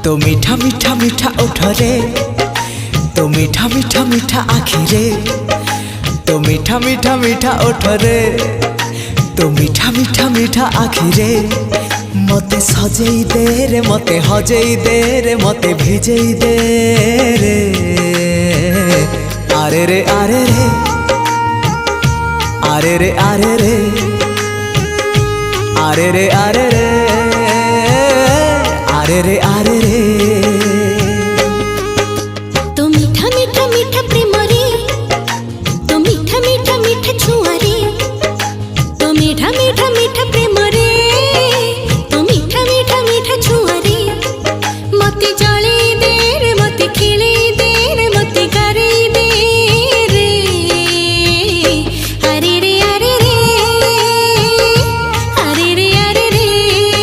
तो मीठा मीठा मीठा ओठ रे, तो मीठा मीठा मीठा आँखि रे, तो मीठा मीठा मीठा ओठ रे, तो मीठा मीठा मीठा आँखि रे। मते सजेई दे रे, मते हजेई दे रे, मते भिजेई दे रे। आरे रे आरे रे, आरे रे आरे रे, आरे रे आरे रे।